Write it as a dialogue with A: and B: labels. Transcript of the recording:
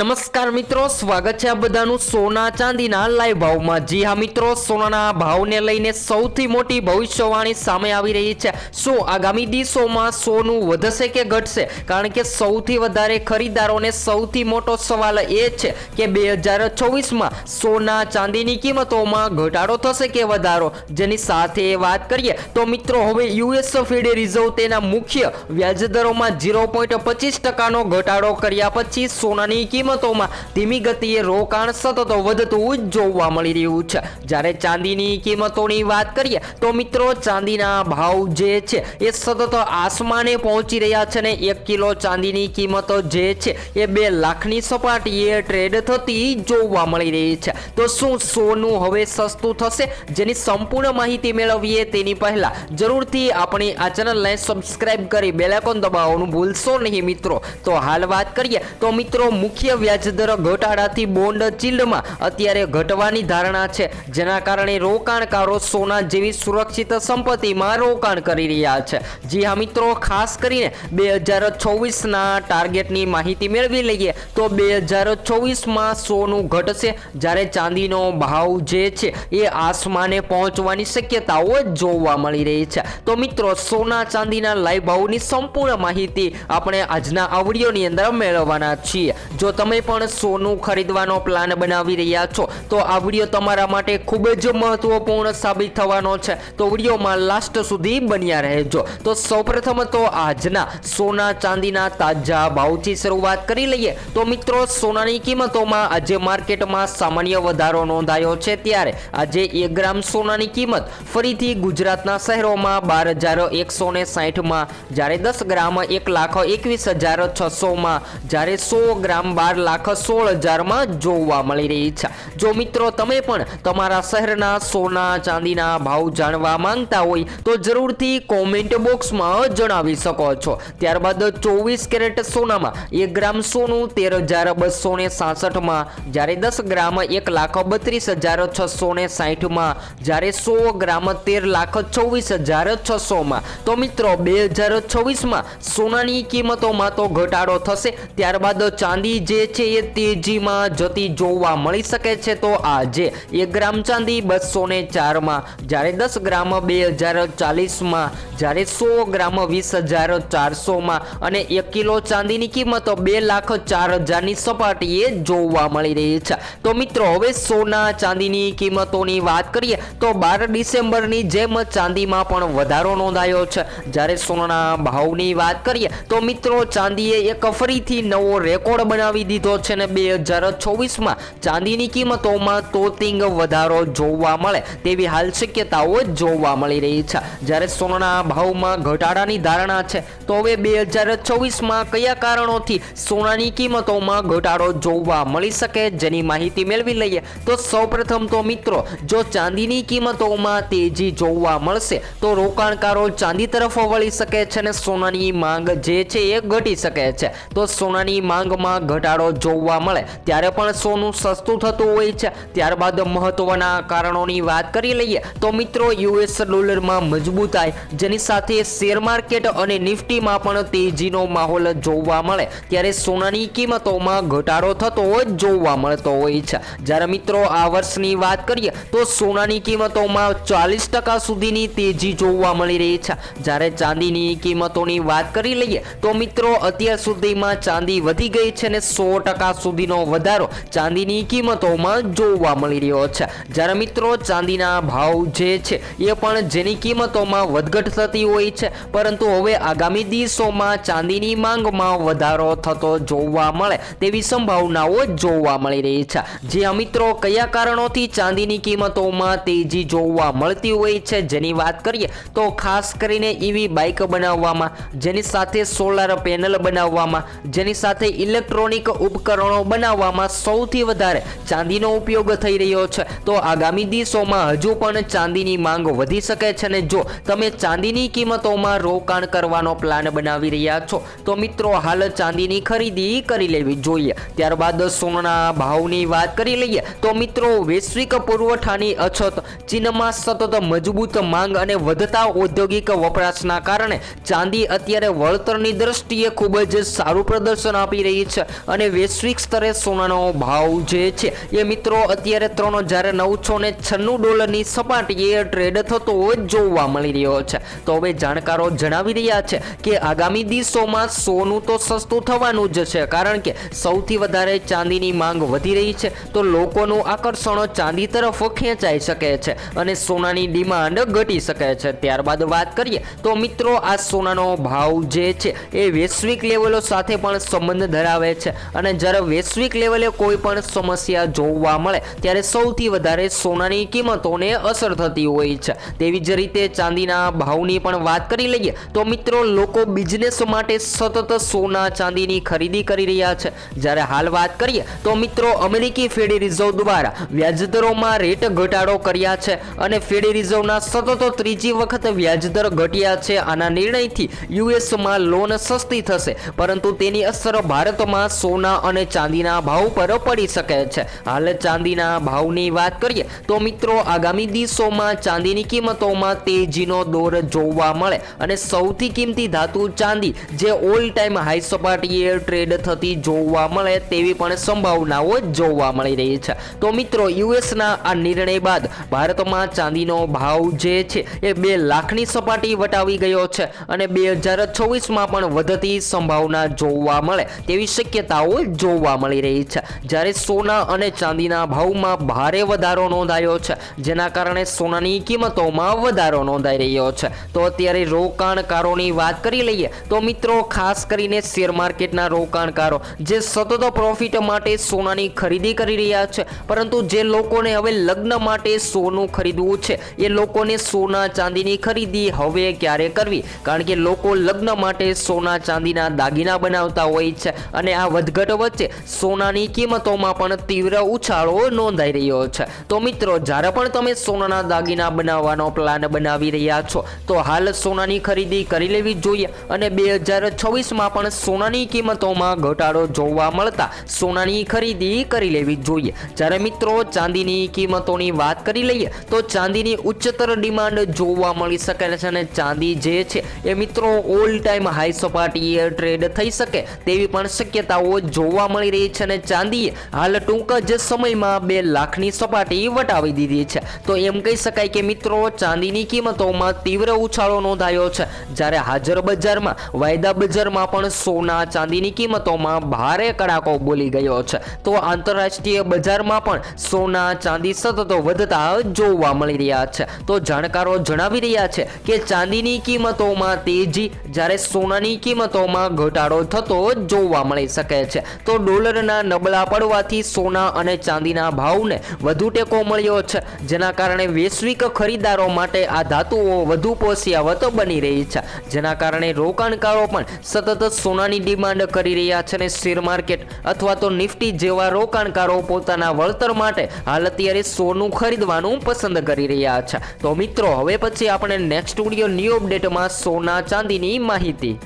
A: નમસ્કાર મિત્રો, સ્વાગત છે આ બધાનું સોના ચાંદીના લાઈવ ભાવમાં। જી હા મિત્રો, સોનાના ભાવને લઈને સૌથી મોટી ભવિષ્યવાણી સામે આવી રહી છે। શું આગામી દિવસોમાં સોનું વધશે કે ઘટશે? કારણ કે સૌથી વધારે ખરીદદારોને સૌથી મોટો સવાલ એ છે કે 2024માં સોના ચાંદીની કિંમતોમાં ઘટાડો થશે કે વધારો। જેની સાથે વાત કરીએ તો મિત્રો, હવે યુએસ ફેડ રિઝર્વ તેના મુખ્ય વ્યાજદરોમાં 0.25%નો ઘટાડો કર્યા પછી સોનાની કિંમતોમાં ધીમી ગતિએ રોકાણ સતત વધતું જોવા મળી રહ્યું છે। જ્યારે ચાંદીની કિંમતોની વાત કરીએ તો મિત્રો, ચાંદીના ભાવ જે છે એ સતત આસમાને પહોંચી રહ્યા છે ને 1 કિલો ચાંદીની કિંમત જે છે એ 2 લાખની સપાટીએ ટ્રેડ થતી જોવા મળી રહી છે। તો શું સોનું હવે સસ્તું થશે? જેની સંપૂર્ણ માહિતી મેળવીએ તેની પહેલા જરૂરથી આપણી આ ચેનલને સબસ્ક્રાઇબ કરી બેલ આઇકોન દબાવવાનું ભૂલશો નહીં મિત્રો। તો હાલ વાત કરીએ તો મિત્રો, મુખ્ય વ્યાજદર ઘટાડાથી બોન્ડ ચીલ્ડમાં અત્યારે ઘટવાની ધારણા છે, જેના કારણે રોકાણકારો સોના જેવી સુરક્ષિત સંપત્તિમાં રોકાણ કરી રહ્યા છે। જી હા મિત્રો, ખાસ કરીને 2024ના ટાર્ગેટની માહિતી મેળવી લઈએ તો 2024માં સોનું ઘટશે, જ્યારે ચાંદીનો ભાવ જે છે એ આસમાને પહોંચવાની શક્યતાઓ જોવા મળી રહી છે। તો મિત્રો, સોના ચાંદીના લાઈવ ભાવની સંપૂર્ણ માહિતી આપણે આજના આ વિડીયોની અંદર મેળવવાના છીએ। જો તમે પણ સોનું ખરીદવાનો પ્લાન બનાવી રહ્યા છો તો આ વિડીયો તમારા માટે ખૂબ જ મહત્વપૂર્ણ સાબિત થવાનો છે, તો વિડીયોમાં લાસ્ટ સુધી બન્યા રહેજો। તો સૌપ્રથમ તો આજના સોના ચાંદીના તાજા ભાવથી શરૂઆત કરી લઈએ તો મિત્રો, સોનાની કિંમતોમાં આજે માર્કેટમાં સામાન્ય વધારો નોંધાયો છે। ત્યારે આજે 1 ગ્રામ સોનાની કિંમત ફરીથી ગુજરાતના શહેરોમાં 12,160માં, જ્યારે 10 ગ્રામ 1,21,600માં, જ્યારે 100 ગ્રામ 12,16,000માં જોવા મળી રહી છે। જો મિત્રો, તમે પણ તમારા શહેરના સોના ચાંદીના ભાવ જાણવા માંગતા હોય તો જરૂરથી કોમેન્ટ બોક્સમાં જણાવી શકો છો। ત્યારબાદ 24 કેરેટ સોનામાં 1 ગ્રામ સોનું 13,266માં, જ્યારે 10 ગ્રામ 1,32,660માં, જ્યારે 100 ગ્રામ 13,24,600માં। તો મિત્રો, 2024માં સોનાની કિંમતોમાં તો ઘટાડો થશે, ત્યારબાદ ચાંદી જે છે એ તેજીમાં જતી જોવા મળી શકે છે। તો આજે 1 ગ્રામ ચાંદી 204માં, જ્યારે 10 ગ્રામ 2,040માં, જ્યારે 100 ગ્રામ 20,400માં અને 1 કિલો ચાંદીની કિંમત 2,04,000ની સપાટીએ જોવા મળી રહી છે। તો મિત્રો, હવે સોના ચાંદીની કિંમતોની વાત કરીએ તો 12 ડિસેમ્બરની જેમ ચાંદીમાં પણ વધારો નોંધાયો છે। જ્યારે સોનાના ભાવની વાત કરીએ તો મિત્રો, ચાંદીએ એક ફરીથી નવો રેકોર્ડ બનાવી દીધો છે ને 2024માં ચાંદીની કિંમતોમાં તોતિંગ વધારો જોવા મળે તેવી હાલ શક્યતાઓ જોવા મળી રહી છે। જ્યારે સોનાના ભાવમાં ઘટાડાની ધારણા છે, તો હવે 2024માં કયા કારણોથી સોનાની કિંમતોમાં ઘટાડો જોવા મળી શકે, જેની માહિતી મેળવી લઈએ તો સૌપ્રથમ તો મિત્રો, જો ચાંદીની કિંમતોમાં તેજી જોવા મળશે તો રોકાણકારો ચાંદી તરફ વળી શકે છે અને સોનાની માંગ જે છે એ ઘટી શકે છે। તો સોનાની માંગમાં ઘટાડો જોવા મળે ત્યારે પણ સોનું સસ્તું થતું હોય છે। ત્યારબાદ મહત્વના કારણોની વાત કરી લઈએ તો મિત્રો, યુએસ ડોલરમાં મજબૂતાઈ, જેની સાથે શેર માર્કેટ અને નિફ્ટીમાં પણ તેજીનો માહોલ જોવા મળે ત્યારે સોનાની કિંમતોમાં ઘટાડો થતો જોવા મળતો હોય છે। જ્યારે મિત્રો, આ વર્ષની વાત કરીએ તો સોનાની કિંમતોમાં 40% સુધીની તેજી જોવા મળી રહી છે। જ્યારે ચાંદીની કિંમતોની વાત કરી લઈએ તો મિત્રો, અત્યાર સુધીમાં ચાંદી વધી ગઈ છે ને 100% સુધીનો વધારો ચાંદીની કિંમતોમાં જોવા મળી રહ્યો છે। જ્યારે મિત્રો, ચાંદીના ભાવ જે છે એ પણ જેની કિંમતોમાં વધઘટ થતી હોય છે, પરંતુ હવે આગામી દિવસોમાં ચાંદીની માંગમાં વધારો થતો જોવા મળે તેવી સંભાવનાઓ જોવા મળી રહી છે। જે મિત્રો, કયા કારણોથી ચાંદીની કિંમતોમાં તેજી જોવા મળતી હોય છે, જેની વાત કરીએ તો ખાસ કરીને ઈવી બાઇક બનાવવામાં, જેની સાથે સોલાર પેનલ બનાવવામાં, જેની સાથે ઇલેક્ટ્રોનિક ઉપકરણો બનાવવામાં સૌથી વધારે ચાંદીનો ઉપયોગ થઈ રહ્યો છે। તો આગામી દિવસોમાં હજુ પણ ચાંદીની માંગ વધી શકે છે ને જો તમે ચાંદીની કિંમતોમાં રોકાણ કરવાનો પ્લાન બનાવી રહ્યા છો તો મિત્રો, હાલ ચાંદીની ખરીદી કરી લેવી જોઈએ। ત્યારબાદ સોનાના ભાવની વાત કરી લઈએ તો મિત્રો, વૈશ્વિક પુરવઠાની અછત, ચીનમાં સતત મજબૂત માંગ અને વધતા ઔદ્યોગિક વપરાશના કારણે ચાંદી અત્યારે વળતરની દ્રષ્ટિએ ખૂબ જ સારું પ્રદર્શન આપી રહી છે અને વૈશ્વિક સ્તરે સોનાનો ભાવ જે છે એ મિત્રો અત્યારે $3,996 સપાટીએ ટ્રેડ થતો જોવા મળી રહ્યો છે। તો હવે જાણકારો જણાવી રહ્યા છે કે આગામી દિવસોમાં સોનું તો સસ્તું થવાનું જ છે, કારણ કે સૌથી વધારે ચાંદીની માંગ વધી રહી છે, તો લોકોનું આકર્ષણ ચાંદી તરફ ખેંચાઈ શકે છે અને સોનાની ડિમાન્ડ ઘટી શકે છે। ત્યારબાદ વાત કરીએ તો મિત્રો આ સોનાનો ભાવ જે છે એ વૈશ્વિક લેવલો સાથે પણ સંબંધ ધરાવે છે અને જ્યારે વૈશ્વિક લેવલે કોઈ પણ સમસ્યા જોવા મળે ત્યારે સૌથી વધારે સોનાની કિંમતોને અસર થતી હોય છે। તેવી જ રીતે ચાંદીના ભાવની પણ વાત કરી લઈએ તો મિત્રો લોકો બિઝનેસ માટે સતત સોના ચાંદીની ખરીદી કરી રહ્યા છે। જ્યારે હાલ વાત કરીએ તો મિત્રો અમેરિકી ફેડ રિઝર્વ દ્વારા વ્યાજદરોમાં રેટ ઘટાડો કર્યા છે અને ફેડ રિઝર્વના સતત ત્રીજી વખત વ્યાજદર ઘટ્યા છે। આના નિર્ણયથી યુએસમાં લોન સસ્તી થશે, પરંતુ તેની અસર ભારતમાં સોના અને ચાંદીના ભાવ પર પડી શકે છે। હાલ ચાંદીના ભાવની વાત કરીએ તો મિત્રો આગામી દિવસોમાં ચાંદીની કિંમતોમાં તેજીનો દોર જોવા મળે અને સૌથી કિંમતી ધાતુ ચાંદી જે ઓલ ટાઈમ હાઈ સપાટીએ ટ્રેડ થતી જોવા મળે તેવી પણ સંભાવનાઓ જોવા મળી રહી છે। તો મિત્રો યુએસના આ નિર્ણય બાદ ભારતમાં ચાંદીનો ભાવ જે છે એ 2 લાખની સપાટી વટાવી ગયો છે અને 2026માં પણ વધતી સંભાવના જોવા મળે તેવી શક્યતાઓ જોવા મળી રહી છે। જ્યારે સોના અને ચાંદીના ભાવમાં ભારે વધારો નોંધાયો છે, જેના કારણે સોનાની કિંમતોમાં વધારો નોંધાઈ રહ્યો છે। તો અત્યારે રોકાણકારોની વાત કરી લઈએ તો મિત્રો ખાસ કરીને શેર માર્કેટના રોકાણકારો જે સતત પ્રોફિટ માટે સોનાની ખરીદી કરી રહ્યા છે, પરંતુ જે લોકોને હવે લગ્ન માટે સોનું ખરીદવું છે એ લોકોને સોના ચાંદીની ખરીદી હવે ક્યારે કરવી, કારણ કે લોકો લગ્ન માટે સોના ચાંદીના દાગીના બનાવતા હોય છે અને આ વધઘટ વચ્ચે સોનાની કિંમતોમાં પણ તીવ્ર ઉછાળો નોંધાઈ રહ્યો છે। તો મિત્રો જ્યારે પણ તમે સોનાના દાગીના બનાવવાનો પ્લાન બનાવી રહ્યા છો તો હાલ સોનાની ખરીદી કરી લેવી જોઈએ અને 2026માં પણ સોનાની કિંમતોમાં ઘટાડો જોવા મળતા સોનાની ખરીદી કરી લેવી જોઈએ। જ્યારે મિત્રો ચાંદીની કિંમતોની વાત કરી લઈએ તો ચાંદીની ઉચ્ચતર ડિમાન્ડ જોવા મળી શકે છે અને ચાંદી જે છે એ મિત્રો ઓલ ટાઈમ હાઈ સપાટીએ ટ્રેડ થઈ શકે તેવી પણ શક્યતાઓ જોવા મળી રહી છે અને ચાંદીએ હાલ ટૂંક જ સમયમાં 2 લાખની સપાટી વટાવી દીધી છે। તો એમ કહી શકાય કે મિત્રો ચાંદીની કિંમતોમાં તીવ્ર ઉછાળો નોંધાયો છે। જ્યારે હાજર બજારમાં વાયદા બજારમાં પણ સોના ચાંદીની કિંમતોમાં ભારે કડાકો બોલી ગયો છે, તો આંતરરાષ્ટ્રીય બજારમાં પણ સોના ચાંદી સતત વધતા જોવા મળી રહ્યા છે। તો જાણકારો જણાવી રહ્યા છે કે ચાંદીની કિંમતોમાં તેજી, જ્યારે સોનાની કિંમતોમાં ઘટાડો થતો જોવા મળી શકે છે। તો ડોલરના નબળા પડવાથી સોના અને ચાંદીના ભાવને વધુ ટેકો મળ્યો છે, જેના કારણે વૈશ્વિક ખરીદારો માટે આ ધાતુઓ વધુ પોષિયાવત બની રહી છે, જેના કારણે રોકાણકારો પણ સતત સોનાની ડિમાન્ડ કરી રહ્યા છે અને શેર માર્કેટ અથવા તો નિફ્ટી જેવા રોકાણકારો પોતાના વળતર માટે હાલ અત્યારે સોનું ખરીદવાનું પસંદ કરી રહ્યા છે। તો મિત્રો હવે પછી આપણે નેક્સ્ટ વિડીયો ન્યૂ અપડેટમાં સોના ચાંદીની માહિતી